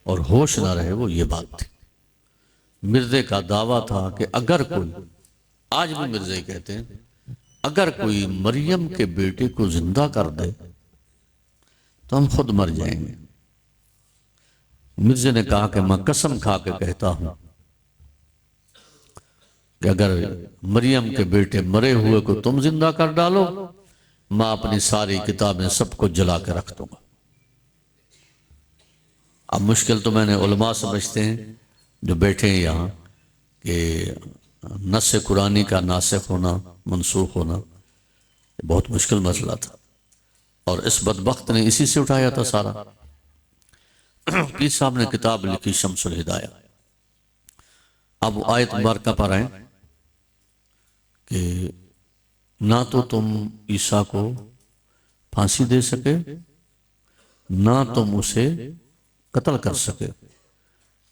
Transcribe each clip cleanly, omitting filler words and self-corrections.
اور ہوش نہ رہے، وہ یہ بات تھی۔ مرزے کا دعویٰ تھا کہ اگر کوئی، آج بھی مرزے کہتے ہیں، اگر کوئی مریم کے بیٹے کو زندہ کر دے تو ہم خود مر جائیں گے۔ مرزے نے کہا کہ میں قسم کھا کے کہتا ہوں کہ اگر مریم کے بیٹے مرے ہوئے کو تم زندہ کر ڈالو، میں اپنی ساری کتابیں سب کو جلا کے رکھ دوں گا۔ اب مشکل تو میں نے علماء سمجھتے ہیں جو بیٹھے ہیں یہاں کہ نص قرآنی کا ناسخ ہونا، منسوخ ہونا بہت مشکل مسئلہ تھا، اور اس بدبخت نے اسی سے اٹھایا تھا سارا۔ پیر صاحب نے کتاب لکھی شمس الہدایہ۔ اب آیت مبارکہ پر آئیں کہ نہ تو تم عیسیٰ کو پھانسی دے سکے، نہ تم اسے قتل کر سکے،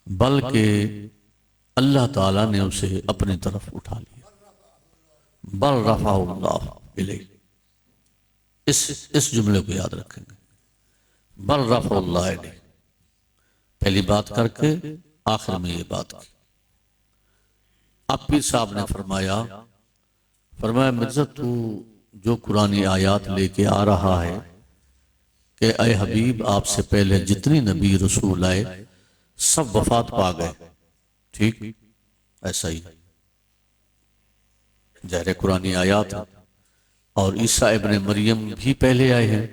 بلکہ اللہ تعالیٰ نے اسے اپنی طرف اٹھا لیا۔ بل رفعہ اللہ الیہ، اس جملے کو یاد رکھیں گے، بل رفعہ اللہ الیہ، پہلی بات کر کے آخر میں یہ بات کی۔ اب پیر صاحب نے فرمایا مرزا تو جو قرآنی آیات لے کے آ رہا ہے کہ اے حبیب آپ سے پہلے جتنی نبی رسول آئے سب وفات پا گئے، ٹھیک ایسا ہی ظاہر قرآنی آیات، اور عیسیٰ ابن مریم بھی پہلے آئے ہیں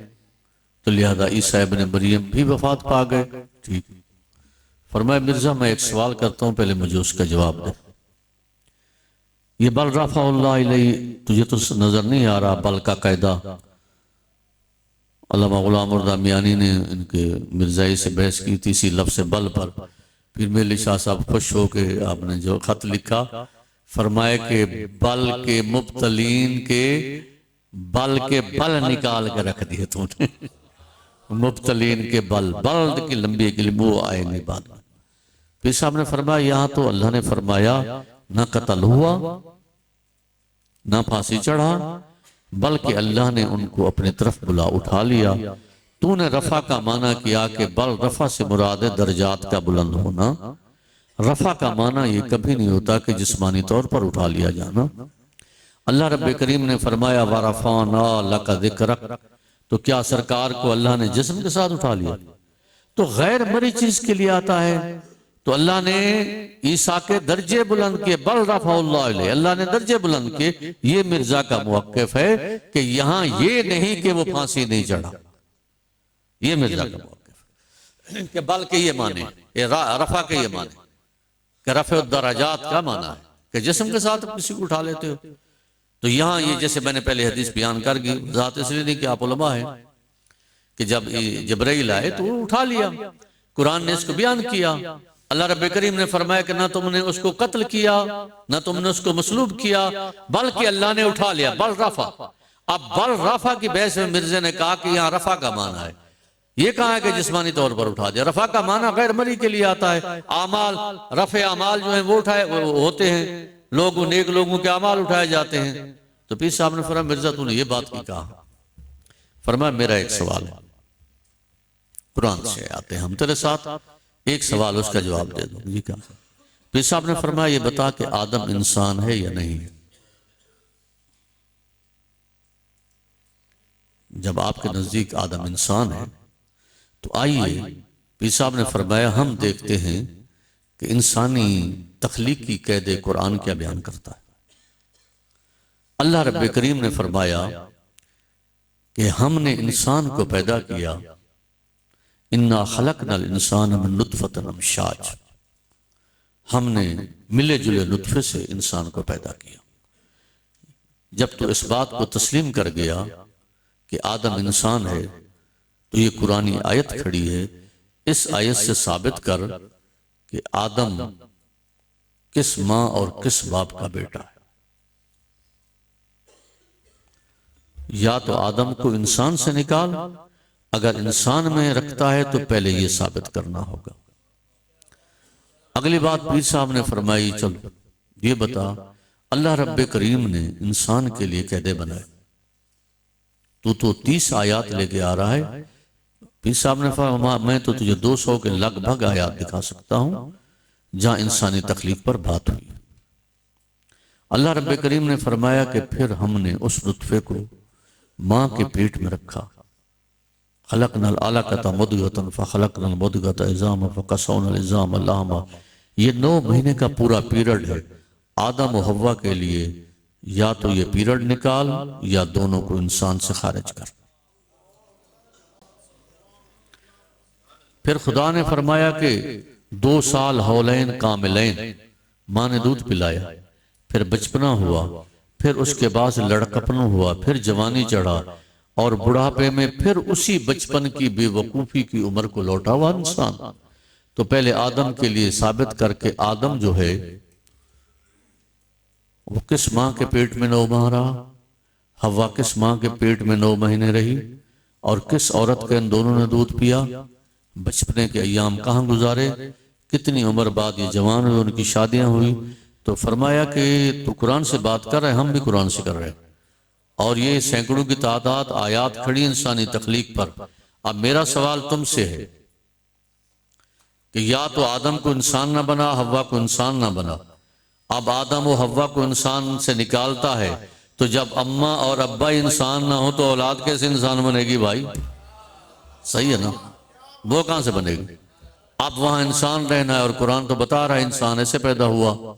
تو لہذا عیسیٰ ابن مریم بھی وفات پا گئے، ٹھیک۔ فرمایا مرزا میں ایک سوال کرتا ہوں، پہلے مجھے اس کا جواب دے۔ یہ بل رفع اللہ علیہ تجھے تو نظر نہیں آ رہا بل کا قاعدہ؟ علامہ غلام مرزا میانی نے ان کے مرزائی سے بحث کی تھی اسی لفظ بل پر۔ پھر میرے شاہ صاحب خوش ہو کے آپ نے جو خط لکھا، فرمائے کہ بل کے مبتلین کے بل کے بل نکال کے رکھ دیے تو نے، مبتلین کے بل کی لمبی کلمہ وہ آئے نہیں بعد میں۔ پھر صاحب نے فرمایا یہاں تو اللہ نے فرمایا نہ قتل ہوا نہ پھانسی چڑھا، بلکہ اللہ نے ان کو اپنے طرف بلا اٹھا لیا۔ تو نے رفع کا معنی کیا کہ بل رفع سے مراد ہے درجات کا بلند ہونا۔ رفع کا معنی یہ کبھی نہیں ہوتا کہ جسمانی طور پر اٹھا لیا جانا۔ اللہ رب کریم نے فرمایا وَرَفَعْنَا لَكَ ذِكْرَكَ، تو کیا سرکار کو اللہ نے جسم کے ساتھ اٹھا لیا؟ تو غیر مری چیز کے لیے آتا ہے، تو اللہ نے عیسیٰ کے درجے بلند کیے، بل رفع اللہ علیہ، اللہ نے درجے بلند کیے۔ یہ مرزا کا موقف ہے کہ یہاں یہ نہیں کہ وہ پھانسی نہیں چڑھا، یہ مرزا کا موقف ہے کہ بلکہ یہ مانے، رفع کے یہ مانے کہ رفع الدرجات کا مانا ہے کہ جسم کے ساتھ کسی کو اٹھا لیتے ہو۔ تو یہاں یہ جیسے میں نے پہلے حدیث بیان کر گئی، ذات اس لیے نہیں کہ آپ علماء ہیں، کہ جب جبرائیل آئے تو وہ اٹھا لیا، قرآن نے اس کو بیان کیا۔ اللہ رب کریم نے فرمایا کہ نہ تم نے اس کو قتل کیا نہ تم نے اس کو مصلوب کیا، بلکہ اللہ نے اٹھا لیا، بل رفع۔ اب بل رفع کی بحث میں مرزے نے کہا کہ یہاں رفع کا معنی ہے، یہ کہا ہے کہ جسمانی طور پر اٹھا دیا۔ رفع کا معنی غیر مری کے لیے آتا ہے، اعمال، رفع اعمال جو ہیں وہ اٹھائے ہوتے ہیں، نیک لوگوں کے اعمال اٹھائے جاتے ہیں۔ تو پیر صاحب نے فرمایا مرزا تو نے یہ بات کی کہا؟ فرمایا میرا ایک سوال ہے، قرآن سے آتے ہیں ہم تیرے ساتھ، ایک سوال اس کا جواب دے دو۔ جی کہا؟ پیر صاحب نے فرمایا یہ بتا کہ آدم انسان ہے یا نہیں ہے؟ جب آپ کے نزدیک آدم انسان ہے تو آئیے، پیر صاحب نے فرمایا ہم دیکھتے ہیں کہ انسانی تخلیقی قید قرآن کیا بیان کرتا ہے۔ اللہ رب کریم نے فرمایا کہ ہم نے انسان کو پیدا کیا، اِنَّا خَلَقْنَا الْإِنسَانَ مِن نُطْفَةٍ أَمْشَاجٍ، ہم نے ملے جلے نطفے سے انسان کو پیدا کیا۔ جب تو اس بات کو تسلیم کر گیا کہ آدم انسان ہے تو یہ قرآنی آیت کھڑی ہے، اس آیت سے ثابت کر کہ آدم کس ماں اور کس باپ کا بیٹا ہے۔ یا تو آدم کو انسان سے نکال، اگر انسان میں رکھتا ہے تو پہلے یہ ثابت کرنا ہوگا۔ اگلی بات پیر صاحب نے فرمائی چلو یہ بتا اللہ رب کریم نے انسان کے لیے قیدے بنائے، تو 30 آیات لے کے آ رہا ہے، پیر صاحب نے فرمایا میں تو تجھے 200 کے لگ بھگ آیات دکھا سکتا ہوں جہاں انسانی تخلیق پر بات ہوئی۔ اللہ رب کریم نے فرمایا کہ پھر ہم نے اس نطفے کو ماں کے پیٹ میں رکھا، خلقنا العلقۃ مضغۃ فخلقنا المضغۃ عظاما فکسونا العظام لحما۔ یہ 9 مہینے کا پورا پیریڈ ہے آدم و حوا کے لیے، یا تو یہ پیریڈ نکال یا دونوں کو انسان سے خارج کر۔ پھر خدا نے فرمایا کہ 2 سال حولین کاملین ماں نے دودھ پلایا، پھر بچپنا ہوا، پھر اس کے بعد لڑکپن ہوا، پھر جوانی چڑھا، اور بڑھاپے میں پھر اسی بچپن کی بے وقوفی کی عمر کو لوٹا ہوا انسان۔ تو پہلے آدم کے لیے ثابت کر کے آدم جو ہے وہ کس ماں کے پیٹ میں 9 ماہ رہا، حوا کس ماں کے پیٹ میں 9 مہینے رہی، اور کس عورت کے ان دونوں نے دودھ پیا، بچپنے کے ایام کہاں گزارے، کتنی عمر بعد یہ جوان ہوئے، ان کی شادیاں ہوئی۔ تو فرمایا کہ تو قرآن سے بات کر رہے، ہم بھی قرآن سے کر رہے، اور یہ سینکڑوں کی تعداد آیات کھڑی انسانی تخلیق پر۔ اب میرا سوال تم سے ہے کہ یا تو آدم کو انسان نہ بنا، حوا کو انسان نہ بنا، اب آدم و حوا کو انسان سے نکالتا ہے، تو جب اماں اور ابا انسان نہ ہو تو اولاد کیسے انسان بنے گی بھائی؟ صحیح ہے نا؟ وہ کہاں سے بنے گی؟ اب وہاں انسان رہنا ہے، اور قرآن تو بتا رہا ہے انسان ایسے پیدا ہوا۔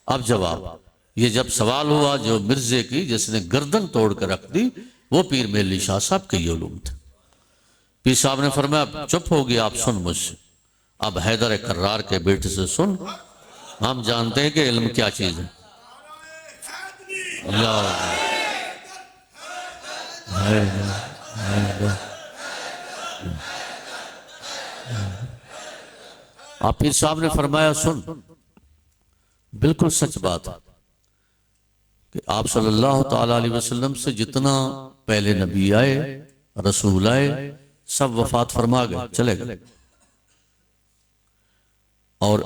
اب جواب یہ جب سوال ہوا جو مرزے کی جس نے گردن توڑ کر رکھ دی، وہ پیر میلی شاہ صاحب کے یہ علوم تھے۔ پیر صاحب نے فرمایا چپ ہو گیا، آپ سن مجھ سے، اب حیدر کرار کے بیٹے سے سن، ہم جانتے ہیں کہ علم کیا چیز ہے۔ آپ پیر صاحب نے فرمایا سن، بالکل سچ بات ہے کہ آپ صلی اللہ تعالیٰ علیہ وسلم سے جتنا پہلے نبی آئے، رسول آئے، سب وفات فرما گئے، چلے گئے، اور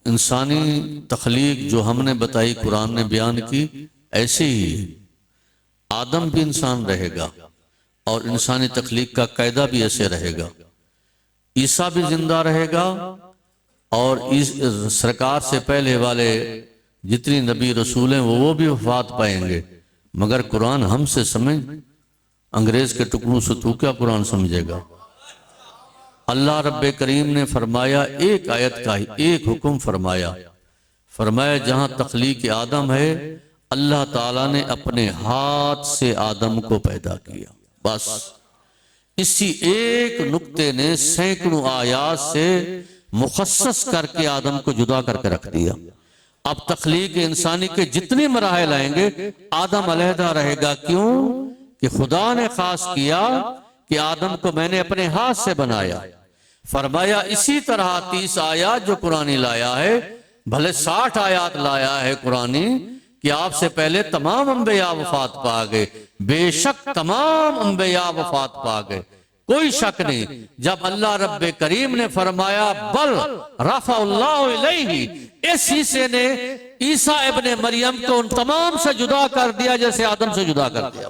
انسانی تخلیق جو ہم نے بتائی، قرآن نے بیان کی، ایسے ہی آدم بھی انسان رہے گا، اور انسانی تخلیق کا قاعدہ بھی ایسے رہے گا، عیسیٰ بھی زندہ رہے گا، اور سرکار سے پہلے والے جتنی نبی رسول ہیں وہ بھی وفات پائیں گے، مگر قرآن ہم سے سمجھ، انگریز کے ٹکڑوں سے تو کیا قرآن سمجھے گا؟ اللہ رب کریم نے فرمایا ایک آیت کا ہی ایک حکم فرمایا، فرمایا جہاں تخلیق آدم ہے اللہ تعالیٰ نے اپنے ہاتھ سے آدم کو پیدا کیا، بس اسی ایک نقطے نے سینکڑوں آیات سے مخصص کر کے آدم کو جدا کر کے رکھ دیا۔ اب تخلیق انسانی کے جتنے مراحل آئیں گے آدم علیحدہ رہے گا، کیوں کہ خدا نے خاص کیا کہ آدم کو میں نے اپنے ہاتھ سے بنایا۔ فرمایا اسی طرح 30 آیات جو قرآن لایا ہے، بھلے 60 آیات لایا ہے قرآن کہ آپ سے پہلے تمام انبیاء وفات پا گئے، بے شک تمام انبیاء وفات پا گئے، کوئی شک نہیں۔ جب اللہ رب کریم نے فرمایا بل رفع اللہ الیہ، اس حصے نے عیسیٰ ابن مریم کو ان تمام سے جدا کر دیا جیسے آدم سے جدا کر دیا۔